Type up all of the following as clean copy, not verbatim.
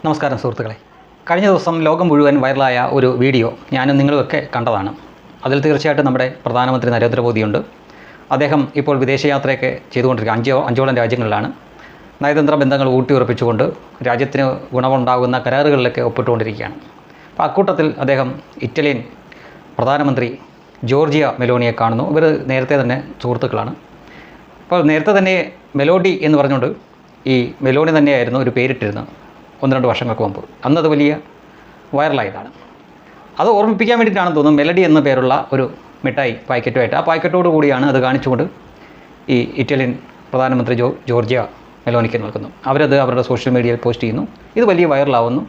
നമസ്കാരം സുഹൃത്തുക്കളെ. കഴിഞ്ഞ ദിവസം ലോകം മുഴുവൻ വൈറലായ ഒരു വീഡിയോ ഞാനും നിങ്ങളുമൊക്കെ കണ്ടതാണ്. അതിൽ തീർച്ചയായിട്ടും നമ്മുടെ പ്രധാനമന്ത്രി നരേന്ദ്രമോദിയുണ്ട്. അദ്ദേഹം ഇപ്പോൾ വിദേശയാത്രയൊക്കെ ചെയ്തുകൊണ്ടിരിക്കുക അഞ്ചോളം രാജ്യങ്ങളിലാണ്. നയതന്ത്ര ബന്ധങ്ങൾ ഊട്ടിയുറപ്പിച്ചുകൊണ്ട് രാജ്യത്തിന് ഗുണമുണ്ടാകുന്ന കരാറുകളിലൊക്കെ ഒപ്പിട്ടുകൊണ്ടിരിക്കുകയാണ്. അപ്പോൾ അക്കൂട്ടത്തിൽ അദ്ദേഹം ഇറ്റലിയൻ പ്രധാനമന്ത്രി ജോർജിയ മെലോണിയെ കാണുന്നു. ഇവർ നേരത്തെ തന്നെ സുഹൃത്തുക്കളാണ്. അപ്പോൾ നേരത്തെ തന്നെ മെലോഡി എന്ന് പറഞ്ഞുകൊണ്ട് ഈ മെലോണി തന്നെയായിരുന്നു ഒരു പേരിട്ടിരുന്നത് 1-2 വർഷങ്ങൾക്ക് മുമ്പ്. അന്നത് വലിയ വൈറലായതാണ്. അത് ഓർമ്മിപ്പിക്കാൻ വേണ്ടിയിട്ടാണെന്ന് തോന്നുന്നു മെലഡി എന്ന പേരുള്ള ഒരു മിഠായി പാക്കറ്റുമായിട്ട്, ആ പാക്കറ്റോട് കൂടിയാണ് അത് കാണിച്ചുകൊണ്ട് ഈ ഇറ്റാലിയൻ പ്രധാനമന്ത്രി ജോർജിയ മെലോണിക്ക് നിൽക്കുന്നു. അവരത് അവരുടെ സോഷ്യൽ മീഡിയയിൽ പോസ്റ്റ് ചെയ്യുന്നു. ഇത് വലിയ വൈറലാവുന്നു.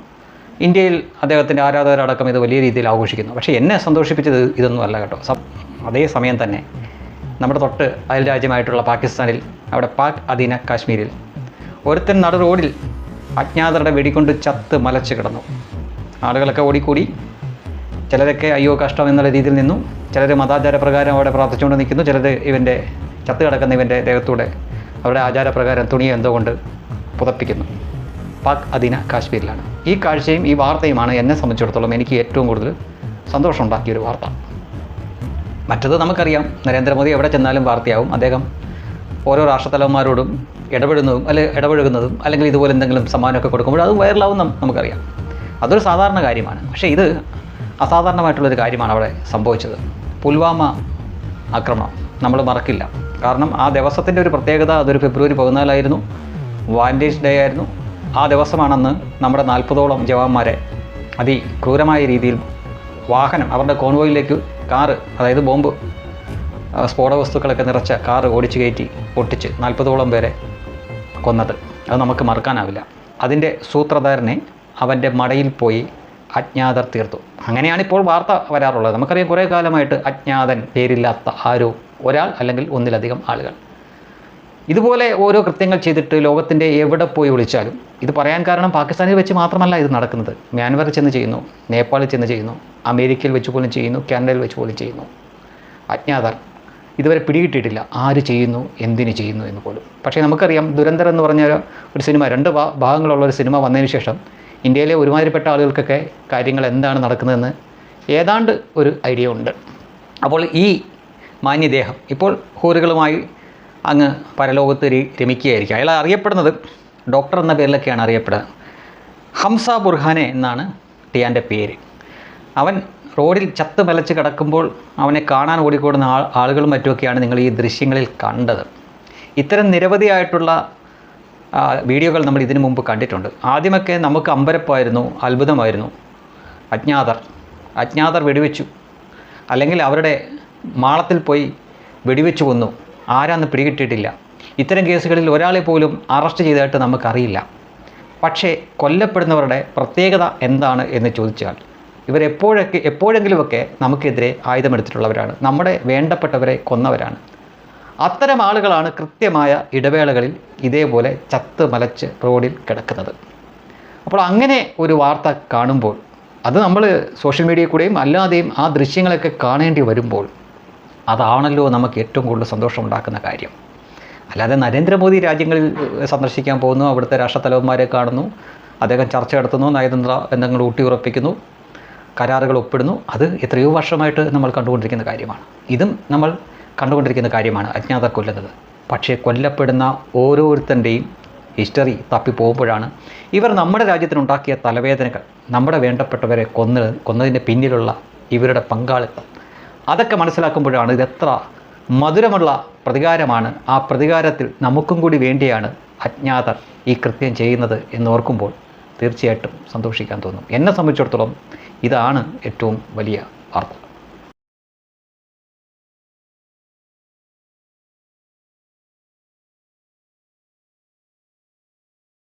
ഇന്ത്യയിൽ അദ്ദേഹത്തിൻ്റെ ആരാധകരടക്കം ഇത് വലിയ രീതിയിൽ ആഘോഷിക്കുന്നു. പക്ഷേ എന്നെ സന്തോഷിപ്പിച്ചത് ഇതൊന്നും അല്ല കേട്ടോ. അതേസമയം തന്നെ നമ്മുടെ തൊട്ട് അയൽ രാജ്യമായിട്ടുള്ള പാകിസ്ഥാനിൽ, അവിടെ പാക് അധീന കാശ്മീരിൽ ഒരുത്തൻ നടു റോഡിൽ അജ്ഞാതരുടെ വെടികൊണ്ട് ചത്ത് മലച്ച് കിടന്നു. ആളുകളൊക്കെ ഓടിക്കൂടി. ചിലരൊക്കെ അയ്യോ കഷ്ടം എന്നുള്ള രീതിയിൽ നിന്നു. ചിലർ മതാചാരപ്രകാരം അവിടെ പ്രാർത്ഥിച്ചുകൊണ്ട് നിൽക്കുന്നു. ചിലർ ഇവൻ്റെ ചത്ത് കിടക്കുന്ന ഇവൻ്റെ ദേഹത്തൂടെ അവരുടെ ആചാരപ്രകാരം തുണിയെ എന്തുകൊണ്ട് പുതപ്പിക്കുന്നു. പാക് അധീന കാശ്മീരിലാണ്. ഈ കാഴ്ചയും ഈ വാർത്തയുമാണ് എന്നെ സംബന്ധിച്ചിടത്തോളം എനിക്ക് ഏറ്റവും കൂടുതൽ സന്തോഷമുണ്ടാക്കിയൊരു വാർത്ത. മറ്റത് നമുക്കറിയാം, നരേന്ദ്രമോദി എവിടെ ചെന്നാലും വാർത്തയാവും. അദ്ദേഹം ഓരോ രാഷ്ട്രത്തലവന്മാരോടും ഇടപഴകുന്നതും അല്ലെങ്കിൽ ഇതുപോലെ എന്തെങ്കിലും സമ്മാനമൊക്കെ കൊടുക്കുമ്പോൾ അത് വൈറലാവും നമുക്കറിയാം. അതൊരു സാധാരണ കാര്യമാണ്. പക്ഷേ ഇത് അസാധാരണമായിട്ടുള്ളൊരു കാര്യമാണ് അവിടെ സംഭവിച്ചത്. പുൽവാമ ആക്രമണം നമ്മൾ മറക്കില്ല. കാരണം ആ ദിവസത്തിൻ്റെ ഒരു പ്രത്യേകത, അതൊരു ഫെബ്രുവരി 14 വാലന്റൈൻസ് ഡേ ആയിരുന്നു. ആ ദിവസമാണെന്ന് നമ്മുടെ 40ഓളം ജവാന്മാരെ അതിക്രൂരമായ രീതിയിൽ വാഹനം, അവരുടെ കോൺവോയിലേക്ക് കാറ്, അതായത് ബോംബ് സ്ഫോടക വസ്തുക്കളൊക്കെ നിറച്ച കാറ് ഓടിച്ചു കയറ്റി പൊട്ടിച്ച് 40ഓളം പേരെ കൊന്നത്. അത് നമുക്ക് മറക്കാനാവില്ല. അതിൻ്റെ സൂത്രധാരനെ അവൻ്റെ മടയിൽ പോയി അജ്ഞാതർ തീർത്തു. അങ്ങനെയാണ് ഇപ്പോൾ വാർത്ത വരാറുള്ളത്. നമുക്കറിയാം, കുറേ കാലമായിട്ട് അജ്ഞാതൻ, പേരില്ലാത്ത ആരോ ഒരാൾ അല്ലെങ്കിൽ ഒന്നിലധികം ആളുകൾ ഇതുപോലെ ഓരോ കൃത്യങ്ങൾ ചെയ്തിട്ട് ലോകത്തിൻ്റെ എവിടെ പോയി വിളിച്ചാലും, ഇത് പറയാൻ കാരണം പാകിസ്ഥാനിൽ വെച്ച് മാത്രമല്ല ഇത് നടക്കുന്നത്. മ്യാൻമറിൽ ചെന്ന് ചെയ്യുന്നു, നേപ്പാളിൽ ചെന്ന് ചെയ്യുന്നു, അമേരിക്കയിൽ വെച്ച് പോലും ചെയ്യുന്നു, കാനഡയിൽ വെച്ച് പോലും ചെയ്യുന്നു. അജ്ഞാതർ ഇതുവരെ പിടികിട്ടിയിട്ടില്ല ആര് ചെയ്യുന്നു, എന്തിനു ചെയ്യുന്നു എന്ന് പോലും. പക്ഷേ നമുക്കറിയാം, ദുരന്തർ എന്ന് പറഞ്ഞ ഒരു സിനിമ, 2 ഭാഗങ്ങളുള്ള ഒരു സിനിമ വന്നതിന് ശേഷം ഇന്ത്യയിലെ ഒരുമാതിരിപ്പെട്ട ആളുകൾക്കൊക്കെ കാര്യങ്ങൾ എന്താണ് നടക്കുന്നതെന്ന് ഏതാണ്ട് ഒരു ഐഡിയ ഉണ്ട്. അപ്പോൾ ഈ മാന്യദേഹം ഇപ്പോൾ ഹൂറുകളുമായി അങ്ങ് പരലോകത്ത് രമിക്കുകയായിരിക്കും. അയാൾ അറിയപ്പെടുന്നത് ഡോക്ടർ എന്ന പേരിലൊക്കെയാണ് അറിയപ്പെടുന്നത്. ഹംസ ബുർഹാനെ എന്നാണ് ടിയാൻ്റെ പേര്. അവൻ റോഡിൽ ചത്ത് മലച്ച് കിടക്കുമ്പോൾ അവനെ കാണാൻ ഓടിക്കൂടുന്ന ആളുകളും മറ്റുമൊക്കെയാണ് നിങ്ങൾ ഈ ദൃശ്യങ്ങളിൽ കണ്ടത്. ഇത്തരം നിരവധിയായിട്ടുള്ള വീഡിയോകൾ നമ്മൾ ഇതിനു മുമ്പ് കണ്ടിട്ടുണ്ട്. ആദ്യമൊക്കെ നമുക്ക് അമ്പരപ്പായിരുന്നു, അത്ഭുതമായിരുന്നു. അജ്ഞാതർ വെടിവെച്ചു, അല്ലെങ്കിൽ അവരുടെ മാളത്തിൽ പോയി വെടിവെച്ചു കൊന്നു, ആരാന്ന് പിടികിട്ടിയിട്ടില്ല. ഇത്തരം കേസുകളിൽ ഒരാളെ പോലും അറസ്റ്റ് ചെയ്തതായിട്ട് നമുക്കറിയില്ല. പക്ഷേ കൊല്ലപ്പെടുന്നവരുടെ പ്രത്യേകത എന്താണ് എന്ന് ചോദിച്ചാൽ, എപ്പോഴെങ്കിലുമൊക്കെ നമുക്കെതിരെ ആയുധമെടുത്തിട്ടുള്ളവരാണ്, നമ്മുടെ വേണ്ടപ്പെട്ടവരെ കൊന്നവരാണ്. അത്തരം ആളുകളാണ് കൃത്യമായ ഇടവേളകളിൽ ഇതേപോലെ ചത്ത് മലച്ച് റോഡിൽ കിടക്കുന്നത്. അപ്പോൾ അങ്ങനെ ഒരു വാർത്ത കാണുമ്പോൾ, അത് നമ്മൾ സോഷ്യൽ മീഡിയയിൽ കൂടെയും അല്ലാതെയും ആ ദൃശ്യങ്ങളൊക്കെ കാണേണ്ടി വരുമ്പോൾ, അതാണല്ലോ നമുക്ക് ഏറ്റവും കൂടുതൽ സന്തോഷമുണ്ടാക്കുന്ന കാര്യം. അല്ലാതെ നരേന്ദ്രമോദി രാജ്യങ്ങളിൽ സന്ദർശിക്കാൻ പോകുന്നു, അവിടുത്തെ രാഷ്ട്രത്തലവന്മാരെ കാണുന്നു, അദ്ദേഹം ചർച്ച നടത്തുന്നു, നയതന്ത്ര ബന്ധങ്ങൾ ഊട്ടിയുറപ്പിക്കുന്നു, കരാറുകൾ ഒപ്പിടുന്നു. അത് എത്രയോ വർഷമായിട്ട് നമ്മൾ കണ്ടുകൊണ്ടിരിക്കുന്ന കാര്യമാണ്. ഇതും നമ്മൾ കണ്ടുകൊണ്ടിരിക്കുന്ന കാര്യമാണ്, അജ്ഞാതർ കൊല്ലുന്നത്. പക്ഷേ കൊല്ലപ്പെടുന്ന ഓരോരുത്തരുടെയും ഹിസ്റ്ററി തപ്പിപ്പോകുമ്പോഴാണ് ഇവർ നമ്മുടെ രാജ്യത്തിനുണ്ടാക്കിയ തലവേദനകൾ, നമ്മുടെ വേണ്ടപ്പെട്ടവരെ കൊന്നതിൻ്റെ പിന്നിലുള്ള ഇവരുടെ പങ്കാളിത്തം, അതൊക്കെ മനസ്സിലാക്കുമ്പോഴാണ് ഇതെത്ര മധുരമുള്ള പ്രതികാരമാണ്. ആ പ്രതികാരത്തിൽ നമുക്കും കൂടി വേണ്ടിയാണ് അജ്ഞാതർ ഈ കൃത്യം ചെയ്യുന്നത് എന്നോർക്കുമ്പോൾ തീർച്ചയായിട്ടും സന്തോഷിക്കാൻ തോന്നും. എന്നെ സംബന്ധിച്ചിടത്തോളം ഇതാണ് ഏറ്റവും വലിയ വാർത്ത.